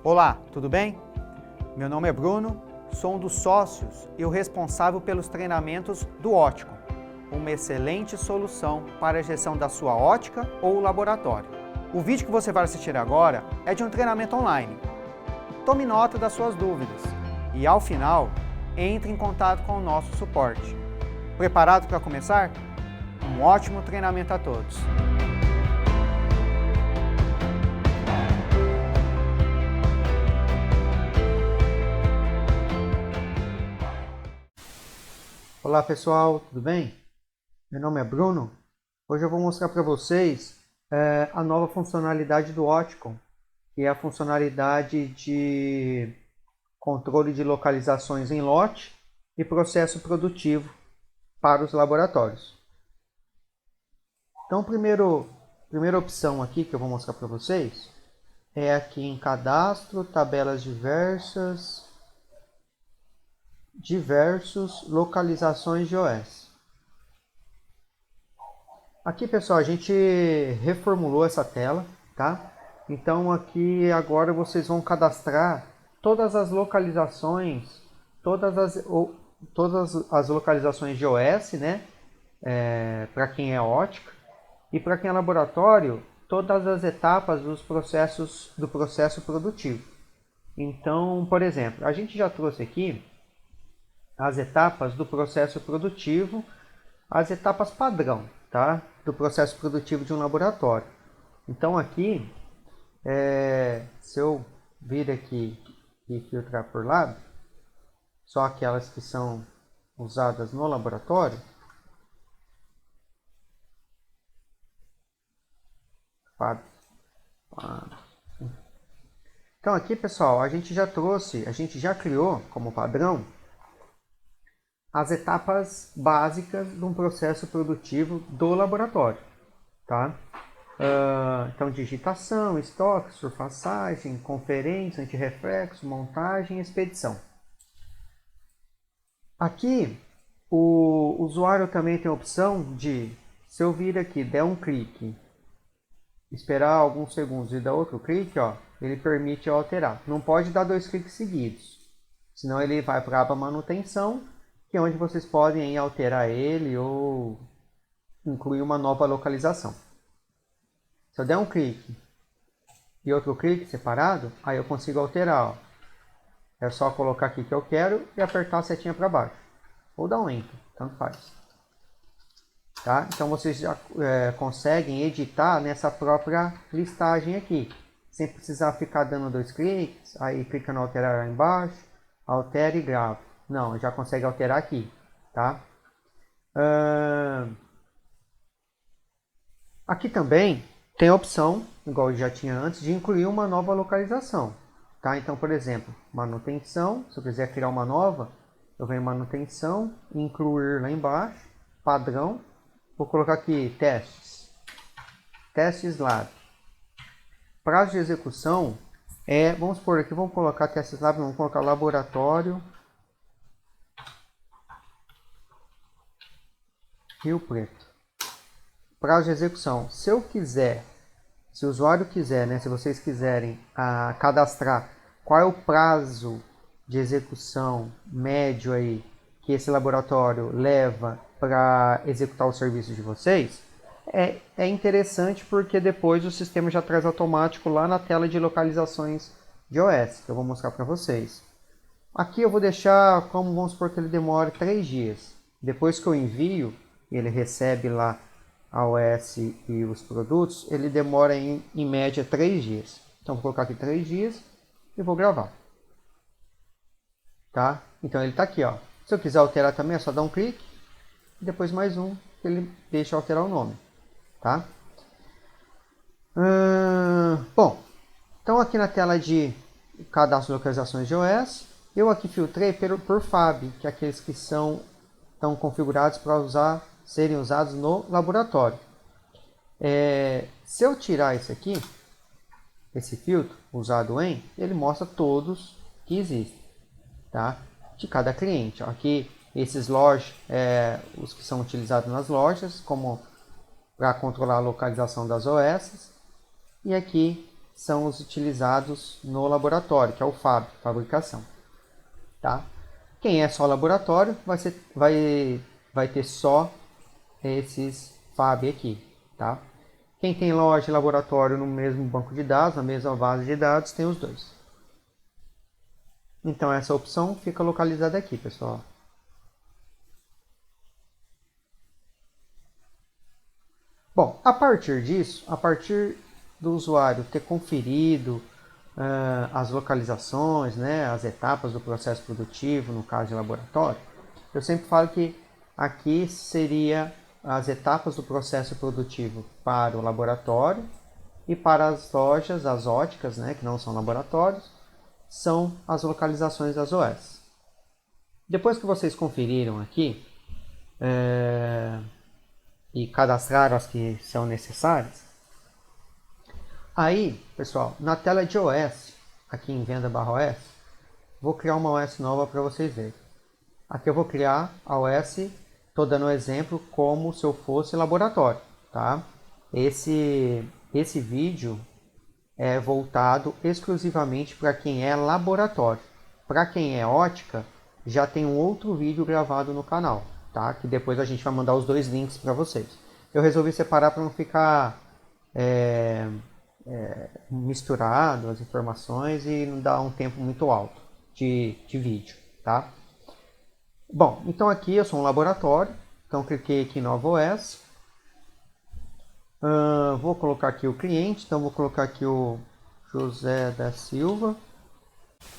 Olá, tudo bem? Meu nome é Bruno, sou um dos sócios e o responsável pelos treinamentos do Óticon, uma excelente solução para a gestão da sua ótica ou laboratório. O vídeo que você vai assistir agora é de um treinamento online. Tome nota das suas dúvidas e, ao final, entre em contato com o nosso suporte. Preparado para começar? Um ótimo treinamento a todos! Olá pessoal, tudo bem? Meu nome é Bruno. Hoje eu vou mostrar para vocês a nova funcionalidade do Óticon, que é a funcionalidade de controle de localizações em lote e processo produtivo para os laboratórios. Então, primeira opção aqui que eu vou mostrar para vocês é aqui em cadastro, tabelas diversas, localizações de OS. Aqui, pessoal, a gente reformulou essa tela, tá? Então aqui agora vocês vão cadastrar todas as localizações, todas as localizações de OS, né? Para quem é ótica e para quem é laboratório, todas as etapas do processo produtivo. Então, por exemplo, a gente já trouxe aqui as etapas do processo produtivo, as etapas padrão, tá? Do processo produtivo de um laboratório. Então aqui, se eu vir aqui e filtrar por lado, só aquelas que são usadas no laboratório, então aqui, pessoal, a gente já criou como padrão as etapas básicas de um processo produtivo do laboratório, tá? Então, digitação, estoque, surfaçagem, conferência, antirreflexo, montagem e expedição. Aqui, o usuário também tem a opção de, se eu vir aqui, der um clique, esperar alguns segundos e dar outro clique, ó, ele permite alterar. Não pode dar 2 cliques seguidos, senão ele vai para a aba manutenção, que é onde vocês podem alterar ele ou incluir uma nova localização. Se eu der um clique e outro clique separado, aí eu consigo alterar. Ó. É só colocar aqui que eu quero e apertar a setinha para baixo. Ou dar um Enter, tanto faz. Tá? Então vocês já conseguem editar nessa própria listagem aqui. Sem precisar ficar dando 2 cliques, aí clica no alterar lá embaixo, altera e grava. Não, já consegue alterar aqui, tá? Aqui também tem a opção, igual eu já tinha antes, de incluir uma nova localização, tá? Então, por exemplo, manutenção, se eu quiser criar uma nova, eu venho em manutenção, incluir lá embaixo, padrão, vou colocar aqui testes lab. Prazo de execução vamos por aqui, vamos colocar testes lab, vamos colocar laboratório Rio Preto. Prazo de execução. Se o usuário quiser, né, se vocês quiserem cadastrar qual é o prazo de execução médio aí que esse laboratório leva para executar o serviço de vocês, é interessante porque depois o sistema já traz automático lá na tela de localizações de OS, que eu vou mostrar para vocês. Aqui eu vou deixar, como vamos supor que ele demore 3 dias. Depois que eu envio, ele recebe lá a OS e os produtos, ele demora em média 3 dias. Então vou colocar aqui 3 dias e vou gravar. Tá? Então ele está aqui, ó. Se eu quiser alterar também é só dar um clique e depois mais um, ele deixa alterar o nome. Tá? Bom, então aqui na tela de cadastro de localizações de OS, eu aqui filtrei por FAB, que é aqueles que estão configurados para serem usados no laboratório. Se eu tirar esse filtro usado em, ele mostra todos que existem, tá? De cada cliente. Aqui esses lojas, os que são utilizados nas lojas, como para controlar a localização das OS. E aqui são os utilizados no laboratório, que é o FAB, fabricação. Tá? Quem é só laboratório vai ter só esses FAB aqui. Tá? Quem tem loja e laboratório no mesmo banco de dados, na mesma base de dados, tem os dois. Então essa opção fica localizada aqui, pessoal. Bom, a partir disso, a partir do usuário ter conferido as localizações, né, as etapas do processo produtivo, no caso de laboratório, eu sempre falo que aqui seria as etapas do processo produtivo para o laboratório e para as lojas, as óticas, né, que não são laboratórios, são as localizações das OS. Depois que vocês conferiram aqui e cadastraram as que são necessárias, aí, pessoal, na tela de OS, aqui em venda/OS, vou criar uma OS nova para vocês verem. Aqui eu vou criar a OS, estou dando um exemplo como se eu fosse laboratório, tá? Esse vídeo é voltado exclusivamente para quem é laboratório. Para quem é ótica, já tem um outro vídeo gravado no canal, tá? Que depois a gente vai mandar os dois links para vocês. Eu resolvi separar para não ficar misturado as informações e não dar um tempo muito alto de vídeo, tá? Bom, então aqui eu sou um laboratório, então cliquei aqui em Nova OS. Vou colocar aqui o cliente, então vou colocar aqui o José da Silva.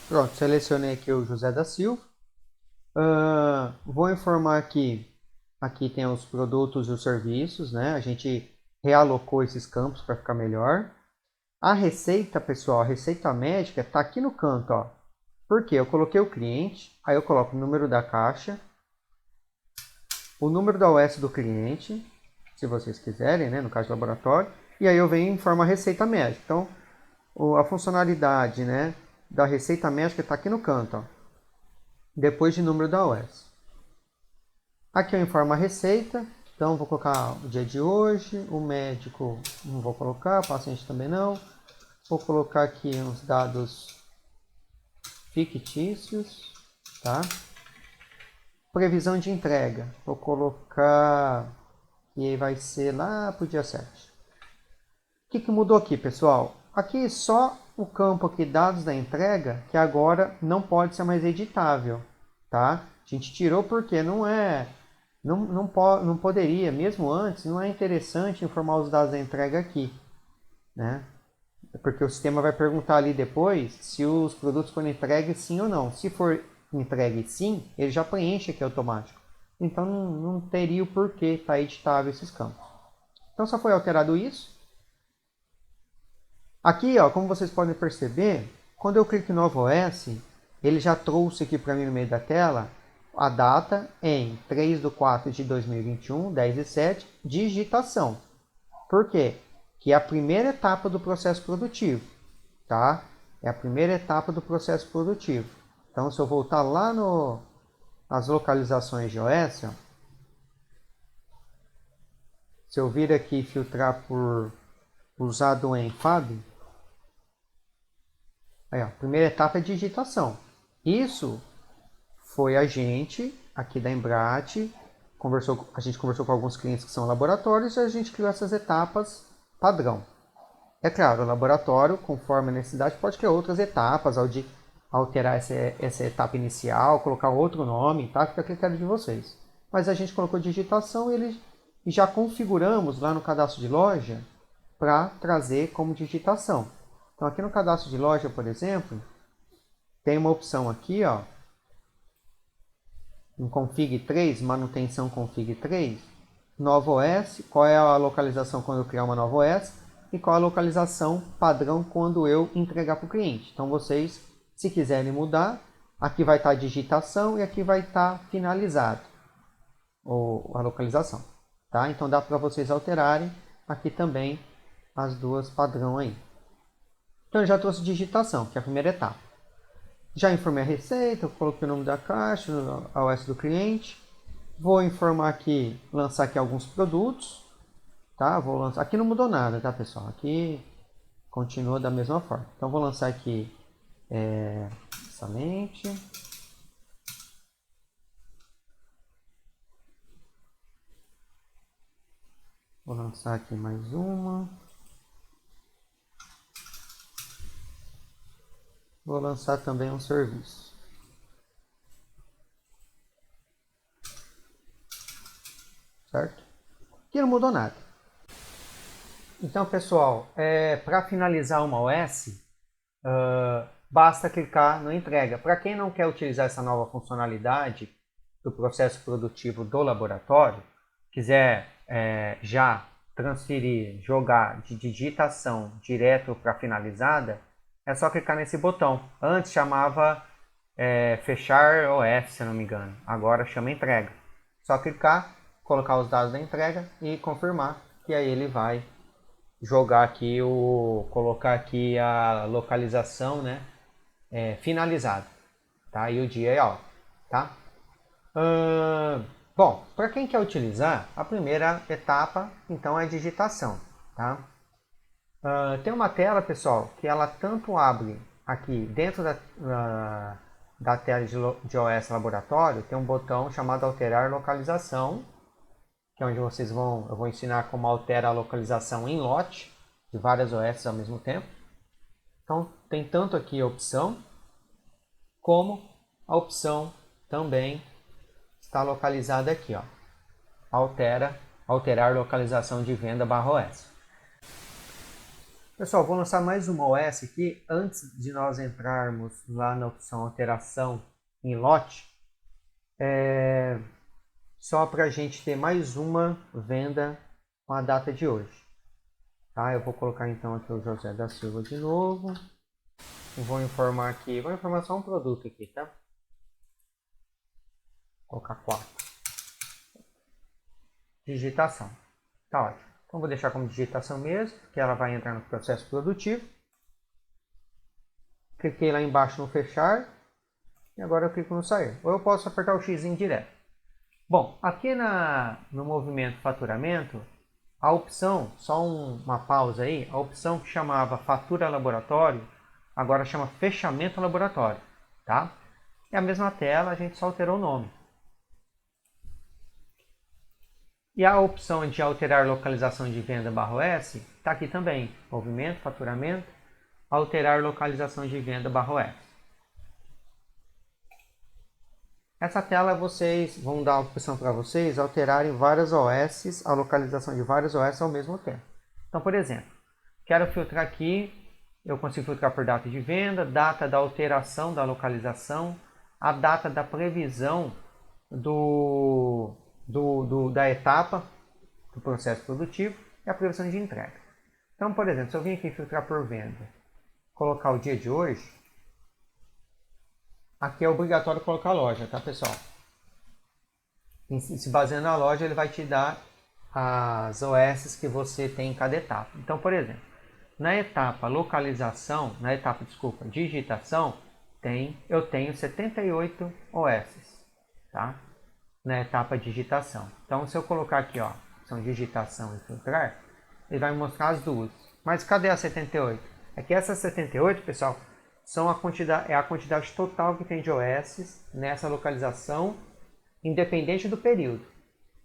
Pronto, selecionei aqui o José da Silva. Vou informar aqui tem os produtos e os serviços, né? A gente realocou esses campos para ficar melhor. A receita, pessoal, a receita médica está aqui no canto, ó. Por quê? Eu coloquei o cliente, aí eu coloco o número da caixa, o número da OS do cliente, se vocês quiserem, né, no caso do laboratório, e aí eu venho em forma receita médica. Então, a funcionalidade, né, da receita médica está aqui no canto, ó, depois de número da OS. Aqui eu informo a receita, então vou colocar o dia de hoje, o médico não vou colocar, o paciente também não. Vou colocar aqui uns dados fictícios, tá? Previsão de entrega, vou colocar que vai ser lá para o dia 7. O que mudou aqui, pessoal? Aqui só o campo aqui, dados da entrega, que agora não pode ser mais editável, tá? A gente tirou porque não poderia, mesmo antes, não é interessante informar os dados da entrega aqui, né? Porque o sistema vai perguntar ali depois se os produtos foram entregues sim ou não. Se for entregue sim, ele já preenche aqui automático. Então não teria o porquê estar editável esses campos. Então só foi alterado isso. Aqui, ó, como vocês podem perceber, quando eu clico em Nova OS, ele já trouxe aqui para mim no meio da tela a data em 3/4/2021, 10/7, digitação. Por quê? Que é a primeira etapa do processo produtivo, tá? É a primeira etapa do processo produtivo. Então, se eu voltar lá nas localizações de OS, ó, se eu vir aqui filtrar por usado em FAB, aí, ó, a primeira etapa é digitação. Isso foi a gente aqui da Embrat, a gente conversou com alguns clientes que são laboratórios e a gente criou essas etapas padrão. É claro, o laboratório, conforme a necessidade, pode criar outras etapas, alterar essa etapa inicial, colocar outro nome, tá? Fica a critério de vocês. Mas a gente colocou digitação e já configuramos lá no cadastro de loja para trazer como digitação. Então aqui no cadastro de loja, por exemplo, tem uma opção aqui, ó, em config 3, manutenção config 3, nova OS, qual é a localização quando eu criar uma nova OS e qual é a localização padrão quando eu entregar para o cliente. Então vocês, se quiserem mudar, aqui vai estar a digitação e aqui vai estar finalizado a localização, tá? Então dá para vocês alterarem aqui também as duas padrão aí. Então eu já trouxe digitação, que é a primeira etapa. Já informei a receita, coloquei o nome da caixa, a OS do cliente. Vou informar aqui, lançar aqui alguns produtos, tá? Vou lançar. Aqui não mudou nada, tá, pessoal? Aqui continua da mesma forma. Então vou lançar aqui essa lente. Vou lançar aqui mais uma. Vou lançar também um serviço. Certo? Aqui não mudou nada. Então, pessoal, para finalizar uma OS, basta clicar no entrega. Para quem não quer utilizar essa nova funcionalidade do processo produtivo do laboratório, quiser já transferir, jogar de digitação direto para finalizada, é só clicar nesse botão. Antes chamava fechar OS, se não me engano. Agora chama entrega. Só clicar, colocar os dados da entrega e confirmar, que aí ele vai jogar aqui colocar aqui a localização, né, finalizada, tá? E o dia é alto, tá? Bom, para quem quer utilizar, a primeira etapa então é a digitação, tá? Tem uma tela, pessoal, que ela tanto abre aqui dentro da tela de OS Laboratório, tem um botão chamado Alterar Localização, que é onde eu vou ensinar como altera a localização em lote de várias OS ao mesmo tempo. Então tem tanto aqui a opção, como a opção também está localizada aqui, ó. Alterar localização de venda /OS. Pessoal, vou lançar mais uma OS aqui antes de nós entrarmos lá na opção alteração em lote. Só para a gente ter mais uma venda com a data de hoje. Tá? Eu vou colocar então aqui o José da Silva de novo. E vou informar aqui, vou informar só um produto aqui, tá? Vou colocar 4. Digitação. Tá ótimo. Então vou deixar como digitação mesmo, que ela vai entrar no processo produtivo. Cliquei lá embaixo no fechar. E agora eu clico no sair. Ou eu posso apertar o X direto. Bom, aqui no movimento faturamento, a opção, só uma pausa aí, a opção que chamava fatura laboratório, agora chama fechamento laboratório, tá? É a mesma tela, a gente só alterou o nome. E a opção de alterar localização de venda /OS está aqui também, movimento, faturamento, alterar localização de venda /OS. Essa tela vocês vão dar a opção para vocês alterarem várias OS, a localização de várias OS ao mesmo tempo. Então, por exemplo, quero filtrar aqui, eu consigo filtrar por data de venda, data da alteração da localização, a data da previsão da etapa do processo produtivo e a previsão de entrega. Então, por exemplo, se eu vim aqui filtrar por venda, colocar o dia de hoje, aqui é obrigatório colocar a loja, tá, pessoal? Se baseando na loja, ele vai te dar as OS que você tem em cada etapa. Então, por exemplo, na etapa localização, digitação, eu tenho 78 OS, tá? Na etapa digitação. Então, se eu colocar aqui, ó, opção digitação e filtrar, ele vai me mostrar as duas. Mas cadê a 78? É que essas 78, pessoal, são a quantidade total que tem de OS nessa localização, independente do período,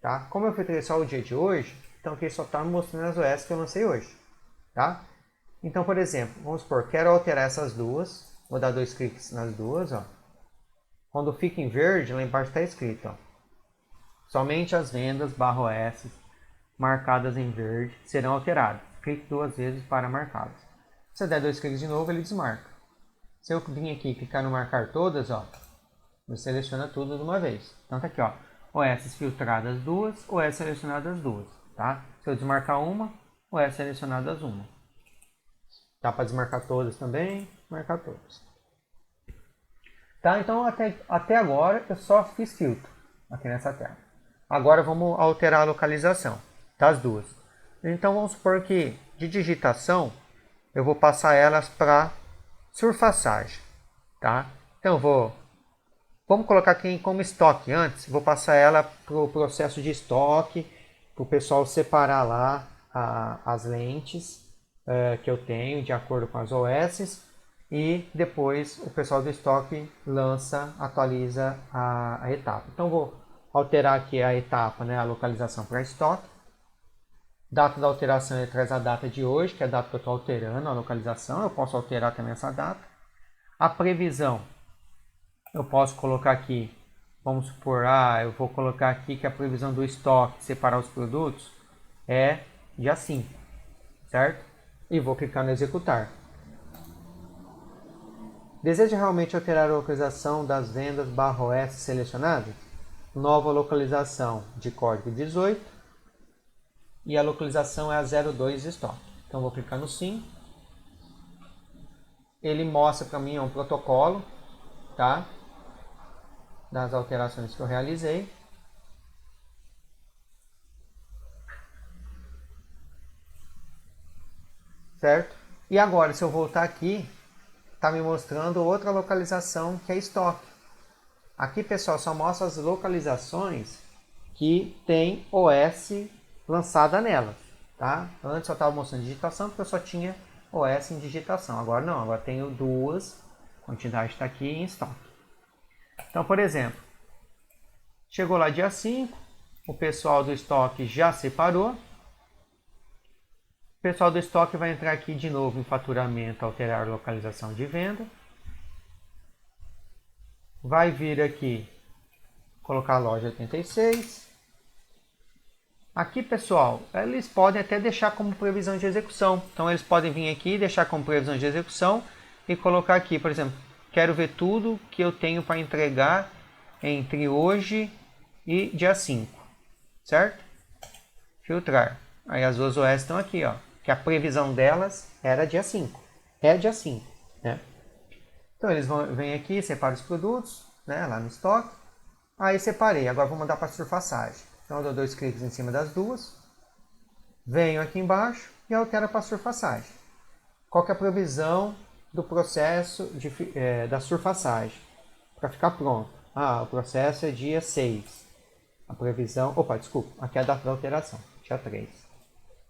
tá? Como eu filtrei só o dia de hoje, então aqui só está mostrando as OS que eu lancei hoje, tá? Então, por exemplo, vamos supor, quero alterar essas duas, vou dar 2 cliques nas duas, ó. Quando fica em verde, lá embaixo está escrito, ó, somente as vendas /OS marcadas em verde serão alteradas. Clique 2 vezes para marcá-las. Se eu der 2 cliques de novo, ele desmarca. Se eu vir aqui e clicar no marcar todas, ó, ele seleciona tudo de uma vez. Então tá aqui, ó, OS filtradas 2, OS selecionadas 2, tá? Se eu desmarcar uma, OS selecionadas 1. Dá para desmarcar todas também, marcar todas. Tá? Então até agora eu só fiz filtro aqui nessa tela. Agora vamos alterar a localização das duas. Então vamos supor que de digitação eu vou passar elas para surfaçagem, tá? Então vamos colocar aqui como estoque antes, vou passar ela para o processo de estoque, para o pessoal separar lá as lentes que eu tenho de acordo com as OS e depois o pessoal do estoque lança, atualiza a etapa. Então vou alterar aqui a etapa, né, a localização para estoque. Data da alteração, ele traz a data de hoje, que é a data que eu estou alterando a localização. Eu posso alterar também essa data. A previsão, eu posso colocar aqui, vamos supor, eu vou colocar aqui que a previsão do estoque, separar os produtos, é dia 5, certo? E vou clicar no executar. Deseja realmente alterar a localização das vendas /OS selecionadas? Nova localização de código 18 e a localização é a 02 estoque. Então vou clicar no sim. Ele mostra para mim um protocolo, tá? Das alterações que eu realizei. Certo? E agora, se eu voltar aqui, está me mostrando outra localização que é estoque. Aqui, pessoal, só mostra as localizações que tem OS lançada nelas, tá? Antes eu estava mostrando digitação porque eu só tinha OS em digitação. Agora não, agora tenho duas, a quantidade está aqui em estoque. Então, por exemplo, chegou lá dia 5, o pessoal do estoque já separou. O pessoal do estoque vai entrar aqui de novo em faturamento, alterar localização de venda. Vai vir aqui, colocar a loja 86. Aqui, pessoal, eles podem até deixar como previsão de execução. Então, eles podem vir aqui, deixar como previsão de execução e colocar aqui, por exemplo, quero ver tudo que eu tenho para entregar entre hoje e dia 5, certo? Filtrar. Aí as duas OS estão aqui, ó, que a previsão delas era dia 5. É dia 5, né? Então, eles vêm aqui, separam os produtos, né, lá no estoque. Aí, separei. Agora, vou mandar para a surfaçagem. Então, eu dou 2 cliques em cima das duas. Venho aqui embaixo e altero para a surfaçagem. Qual que é a previsão do processo da surfaçagem? Para ficar pronto. O processo é dia 6. A previsão... Opa, desculpa. Aqui é a data da alteração. Dia 3.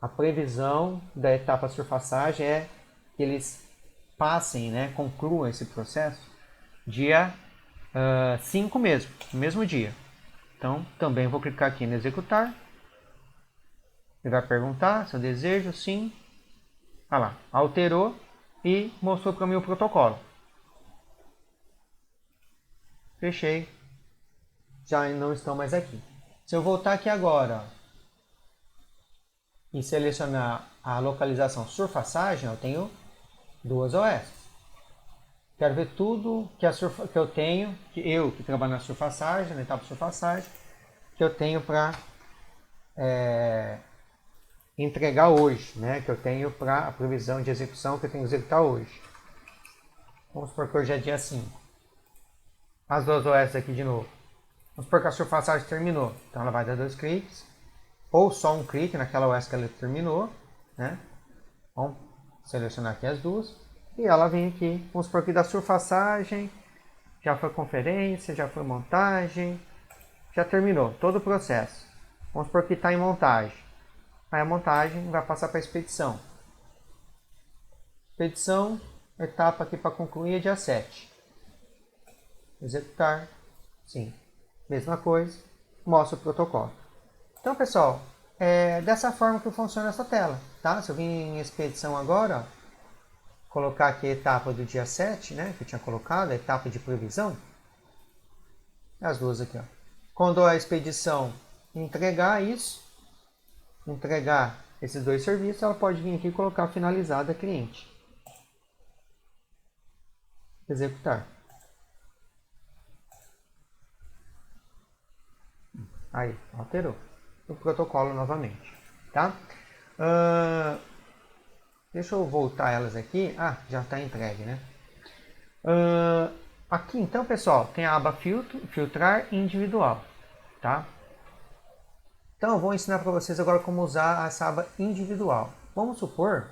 A previsão da etapa surfaçagem é que eles passem, né, concluam esse processo dia 5 mesmo, no mesmo dia. Então, também vou clicar aqui no executar. Ele vai perguntar se eu desejo, sim. Olha lá, alterou e mostrou para mim o protocolo. Fechei. Já não estão mais aqui. Se eu voltar aqui agora e selecionar a localização surfaçagem, eu tenho duas OS. Quero ver tudo que eu tenho, que trabalho na surfaçagem, na etapa de surfaçagem, que eu tenho para entregar hoje, né? Que eu tenho para a previsão de execução que eu tenho que executar hoje. Vamos supor que hoje é dia 5. As duas OS aqui de novo. Vamos supor que a surfaçagem terminou. Então ela vai dar 2 cliques. Ou só um clique naquela OS que ela terminou, né? Vamos selecionar aqui as duas. E ela vem aqui, vamos supor que da surfaçagem, já foi conferência, já foi montagem, já terminou todo o processo. Vamos supor que está em montagem. Aí a montagem vai passar para a expedição. Expedição, etapa aqui para concluir é dia 7. Executar, sim. Mesma coisa, mostra o protocolo. Então, pessoal, é dessa forma que funciona essa tela, tá? Se eu vim em expedição agora, ó, colocar aqui a etapa do dia 7, né, que eu tinha colocado, a etapa de previsão. As duas aqui, ó. Quando a expedição entregar isso, entregar esses dois serviços, ela pode vir aqui e colocar finalizada cliente. Executar. Aí, alterou. O protocolo novamente, tá? Deixa eu voltar elas aqui. Já está entregue, né? Aqui, então, pessoal, tem a aba filtrar individual, tá? Então, eu vou ensinar para vocês agora como usar essa aba individual. Vamos supor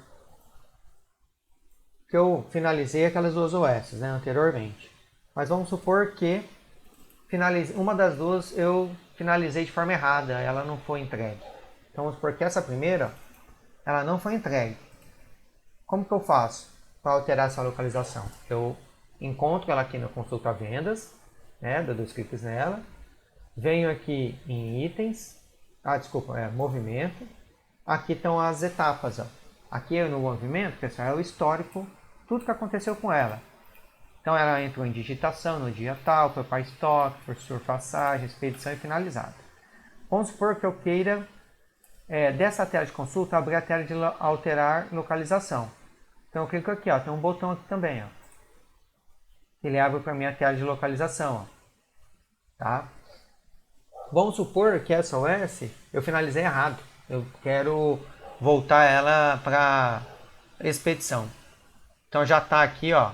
que eu finalizei aquelas duas OS, né, anteriormente. Mas vamos supor que uma das duas eu finalizei de forma errada, ela não foi entregue. Então, vamos supor que essa primeira, ela não foi entregue. Como que eu faço para alterar essa localização? Eu encontro ela aqui no Consulta Vendas, né, dou 2 cliques nela, venho aqui em Itens, Movimento, aqui estão as etapas. Ó. Aqui no movimento, pessoal, é o histórico, tudo que aconteceu com ela. Então ela entrou em digitação no dia tal, foi para estoque, foi surfaçagem, expedição e finalizada. Vamos supor que eu queira, dessa tela de consulta, abrir a tela de alterar localização. Então eu clico aqui, ó, tem um botão aqui também. Ó. Ele abre para mim a tela de localização. Ó. Tá? Vamos supor que essa OS eu finalizei errado. Eu quero voltar ela para expedição. Então já está aqui, ó,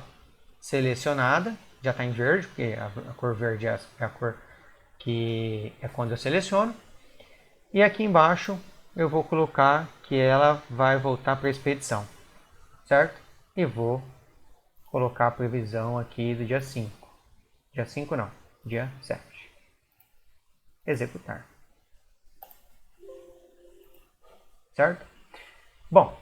selecionada, já está em verde, porque a cor verde é a cor que é quando eu seleciono. E aqui embaixo eu vou colocar que ela vai voltar para a expedição, certo? E vou colocar a previsão aqui do dia 5. Dia 5 não, dia 7. Executar. Certo? Bom,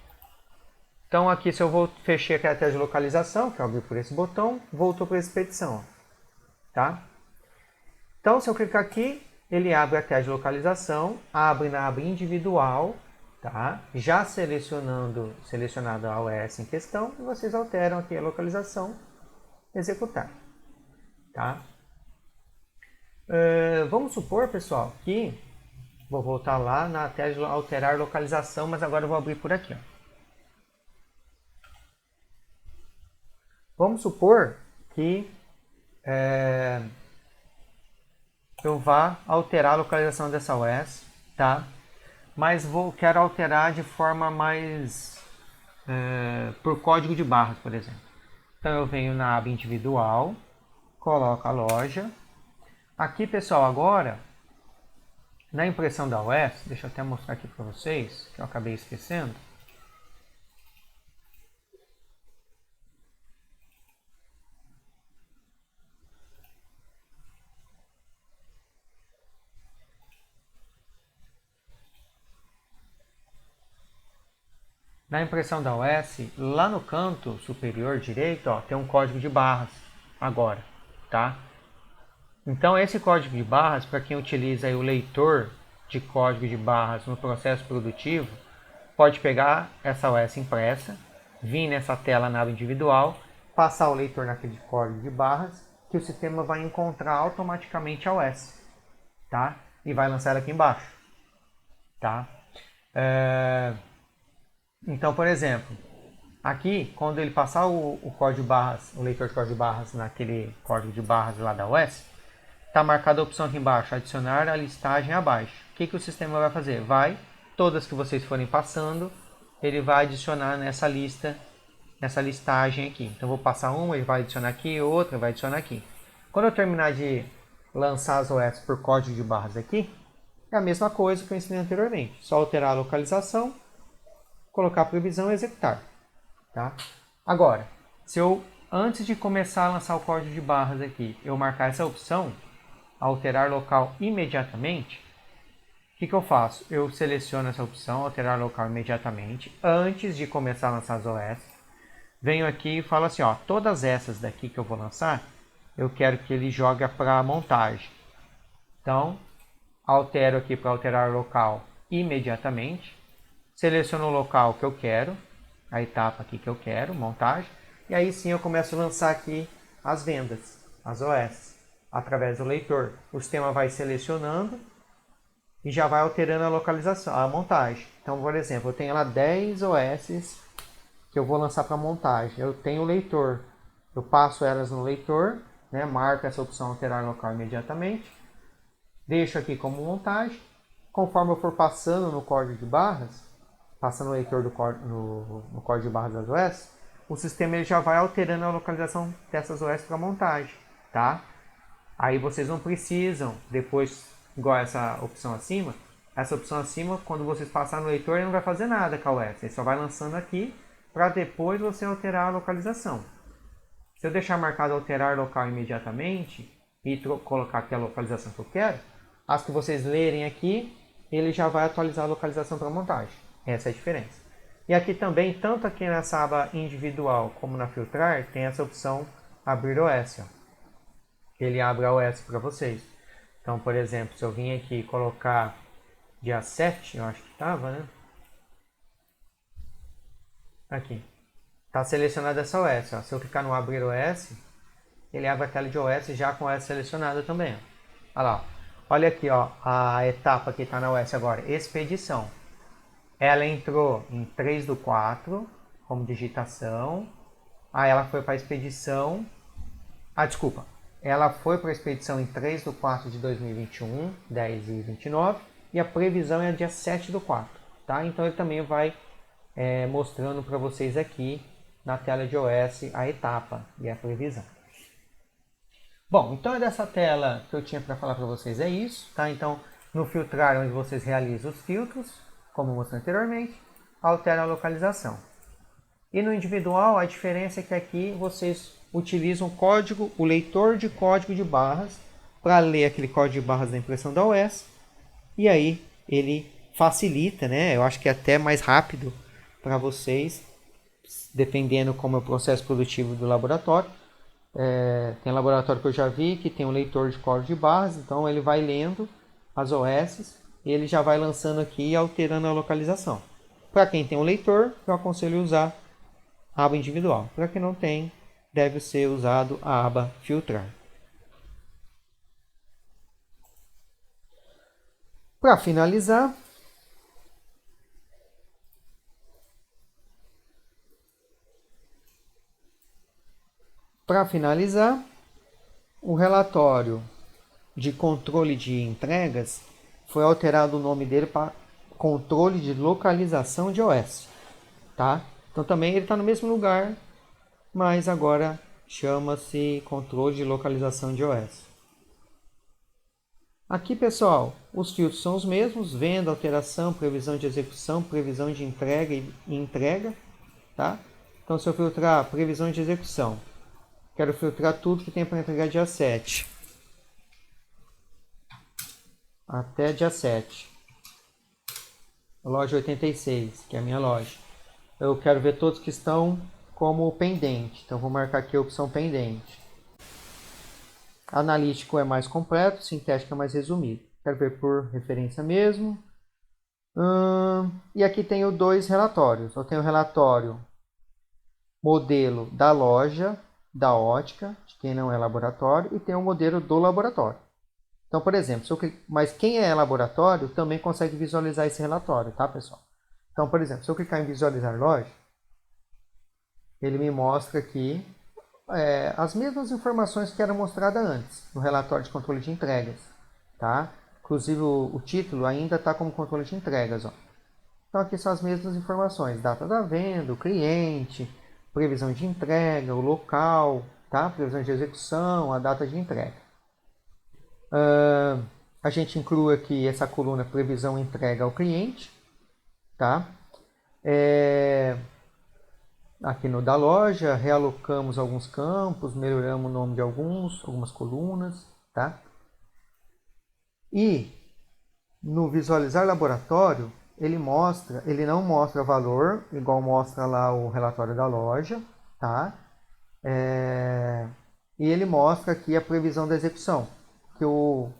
então aqui se eu fechei aqui a tela de localização, que eu abri por esse botão, voltou para a expedição. Tá? Então se eu clicar aqui, ele abre a tela de localização, abre na aba individual, tá? Já selecionado a OS em questão, e vocês alteram aqui a localização, executar. Tá? Vamos supor, pessoal, que vou voltar lá na tela de alterar localização, mas agora eu vou abrir por aqui. Ó. Vamos supor que eu vá alterar a localização dessa OS, tá? Mas quero alterar de forma mais por código de barras, por exemplo. Então eu venho na aba individual, coloco a loja. Aqui, pessoal, agora na impressão da OS, deixa eu até mostrar aqui para vocês, que eu acabei esquecendo. Na impressão da OS, lá no canto superior direito, ó, tem um código de barras agora, tá? Então esse código de barras, para quem utiliza aí o leitor de código de barras no processo produtivo, pode pegar essa OS impressa, vir nessa tela na aba individual, passar o leitor naquele código de barras, que o sistema vai encontrar automaticamente a OS, tá? E vai lançar ela aqui embaixo, tá? Então, por exemplo, aqui, quando ele passar o código de barras, o leitor de código de barras naquele código de barras lá da OS, está marcada a opção aqui embaixo, adicionar a listagem abaixo. O que o sistema vai fazer? Todas que vocês forem passando, ele vai adicionar nessa listagem aqui. Então, vou passar uma, ele vai adicionar aqui, outra, vai adicionar aqui. Quando eu terminar de lançar as OS por código de barras aqui, é a mesma coisa que eu ensinei anteriormente. Só alterar a localização, colocar a previsão e executar. Tá? Agora, se eu, antes de começar a lançar o código de barras aqui, eu marcar essa opção, alterar local imediatamente, o que eu faço? Eu seleciono essa opção, alterar local imediatamente, antes de começar a lançar as OS. Venho aqui e falo assim, ó, todas essas daqui que eu vou lançar, eu quero que ele jogue para montagem. Então, altero aqui para alterar local imediatamente. Seleciono o local que eu quero, a etapa aqui que eu quero, montagem. E aí sim eu começo a lançar aqui as vendas, as OS, através do leitor. O sistema vai selecionando e já vai alterando a localização, a montagem. Então, por exemplo, eu tenho lá 10 OS que eu vou lançar para montagem. Eu tenho o leitor, eu passo elas no leitor, né, marco essa opção alterar local imediatamente, deixo aqui como montagem. Conforme eu for passando no código de barras, passando o leitor no código de barras das OS, o sistema ele já vai alterando a localização dessas OS para montagem, tá? Aí vocês não precisam, depois, igual essa opção acima, quando vocês passarem no leitor, ele não vai fazer nada com a OS, ele só vai lançando aqui para depois você alterar a localização. Se eu deixar marcado alterar local imediatamente e colocar aqui a localização que eu quero, as que vocês lerem aqui, ele já vai atualizar a localização para montagem. Essa é a diferença. E aqui também, tanto aqui nessa aba individual como na filtrar, tem essa opção abrir OS. Ó. Ele abre a OS para vocês. Então, por exemplo, se eu vim aqui e colocar dia 7, eu acho que estava, né? Aqui. Está selecionada essa OS. Ó. Se eu clicar no abrir OS, ele abre a tela de OS já com OS selecionada também. Ó. Olha lá. Olha aqui, ó, a etapa que está na OS agora, expedição. Ela entrou em 3/4 como digitação. Aí ela foi para a expedição. Desculpa. Ela foi para a expedição em 3/4 de 2021, 10h29. E a previsão é dia 7/4. Tá? Então ele também vai mostrando para vocês aqui na tela de OS a etapa e a previsão. Bom, então dessa tela que eu tinha para falar para vocês é isso. Tá? Então no filtrar, onde vocês realizam os filtros, como eu mostrei anteriormente, altera a localização. E no individual, a diferença é que aqui vocês utilizam o leitor de código de barras para ler aquele código de barras da impressão da OS. E aí ele facilita, né? Eu acho que é até mais rápido para vocês, dependendo como é o processo produtivo do laboratório. Tem laboratório que eu já vi que tem um leitor de código de barras, então ele vai lendo as OS e ele já vai lançando aqui e alterando a localização. Para quem tem um leitor, eu aconselho usar a aba individual. Para quem não tem, deve ser usado a aba filtrar. Para finalizar, o relatório de controle de entregas foi alterado o nome dele para controle de localização de OS. Tá? Então também ele está no mesmo lugar, mas agora chama-se controle de localização de OS. Aqui, pessoal, os filtros são os mesmos: venda, alteração, previsão de execução, previsão de entrega e entrega. Tá? Então, se eu filtrar previsão de execução, quero filtrar tudo que tem para entregar dia 7. Até dia 7. Loja 86, que é a minha loja. Eu quero ver todos que estão como pendente. Então, vou marcar aqui a opção pendente. Analítico é mais completo, sintético é mais resumido. Quero ver por referência mesmo. E aqui tenho dois relatórios. Eu tenho o relatório modelo da loja, da ótica, de quem não é laboratório, e tem o modelo do laboratório. Então, por exemplo, mas quem é laboratório também consegue visualizar esse relatório, tá, pessoal? Então, por exemplo, se eu clicar em visualizar loja, ele me mostra aqui as mesmas informações que eram mostradas antes, no relatório de controle de entregas. Tá? Inclusive, o título ainda está como controle de entregas. Ó. Então, aqui são as mesmas informações: data da venda, o cliente, previsão de entrega, o local, tá? Previsão de execução, a data de entrega. A gente inclui aqui essa coluna previsão entrega ao cliente. Tá? Aqui no da loja, realocamos alguns campos, melhoramos o nome de algumas colunas. Tá? E no visualizar laboratório, ele não mostra valor, igual mostra lá o relatório da loja. Tá? E ele mostra aqui a previsão da execução. Que se eu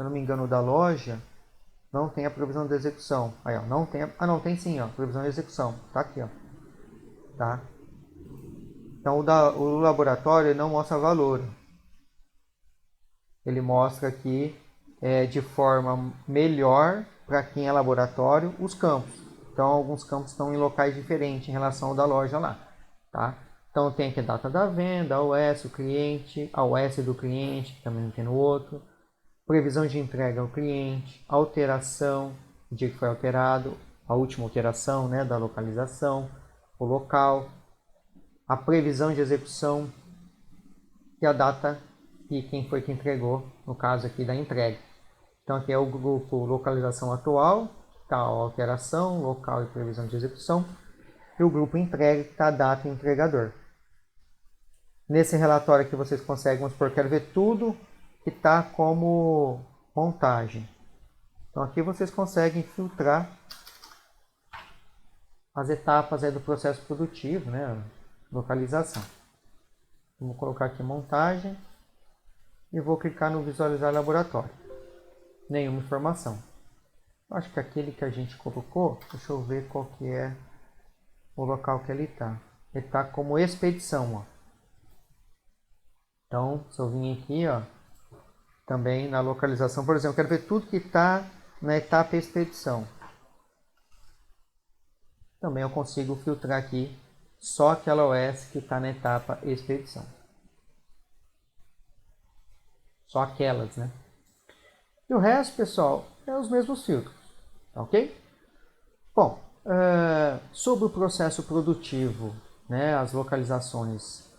não me engano, o da loja não tem a previsão de execução. Aí, ó, não tem. Não, tem sim, ó, previsão de execução. Tá aqui, ó. Tá? Então o laboratório não mostra valor. Ele mostra aqui de forma melhor para quem é laboratório os campos. Então alguns campos estão em locais diferentes em relação ao da loja lá. Tá? Então tem aqui a data da venda, a OS, o cliente, a OS do cliente, que também tem no outro. Previsão de entrega ao cliente, alteração, o dia que foi alterado, a última alteração, né, da localização, o local, a previsão de execução e a data e quem foi que entregou, no caso aqui da entrega. Então aqui é o grupo localização atual, que está a alteração, local e previsão de execução, e o grupo entrega, que está a data e entregador. Nesse relatório aqui vocês conseguem, vamos supor, quero ver tudo que está como montagem. Então aqui vocês conseguem filtrar as etapas aí do processo produtivo, né? Localização. Vou colocar aqui montagem e vou clicar no visualizar laboratório. Nenhuma informação. Acho que aquele que a gente colocou, deixa eu ver qual que é o local que ele está. Ele está como expedição, ó. Então, se eu vim aqui, ó, também na localização, por exemplo, eu quero ver tudo que está na etapa expedição. Também eu consigo filtrar aqui só aquela OS que está na etapa expedição. Só aquelas, né? E o resto, pessoal, é os mesmos filtros, tá ok? Bom, sobre o processo produtivo, né, as localizações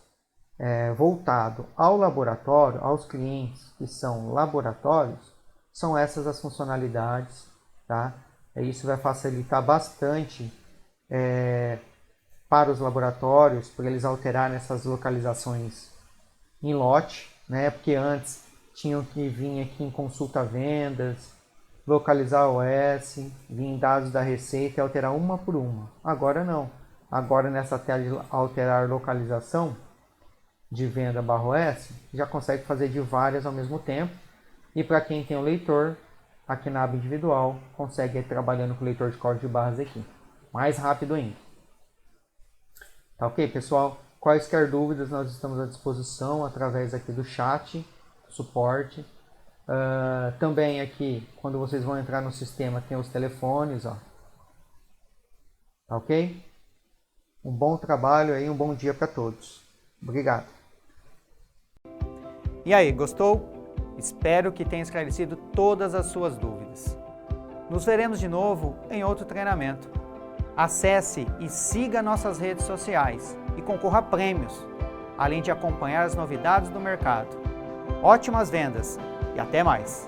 voltado ao laboratório, aos clientes que são laboratórios, são essas as funcionalidades, tá? Isso vai facilitar bastante para os laboratórios, para eles alterarem essas localizações em lote, né? Porque antes tinham que vir aqui em consulta vendas, localizar o OS, vir em dados da receita e alterar uma por uma. Agora não. Agora nessa tela de alterar localização de venda /OS, já consegue fazer de várias ao mesmo tempo. E para quem tem o leitor, aqui na aba individual, consegue ir trabalhando com o leitor de código de barras aqui. Mais rápido ainda. Tá ok, pessoal? Quaisquer dúvidas, nós estamos à disposição através aqui do chat, suporte. Também aqui, quando vocês vão entrar no sistema, tem os telefones, ó. Tá ok? Um bom trabalho aí, um bom dia para todos. Obrigado. E aí, gostou? Espero que tenha esclarecido todas as suas dúvidas. Nos veremos de novo em outro treinamento. Acesse e siga nossas redes sociais e concorra a prêmios, além de acompanhar as novidades do mercado. Ótimas vendas e até mais!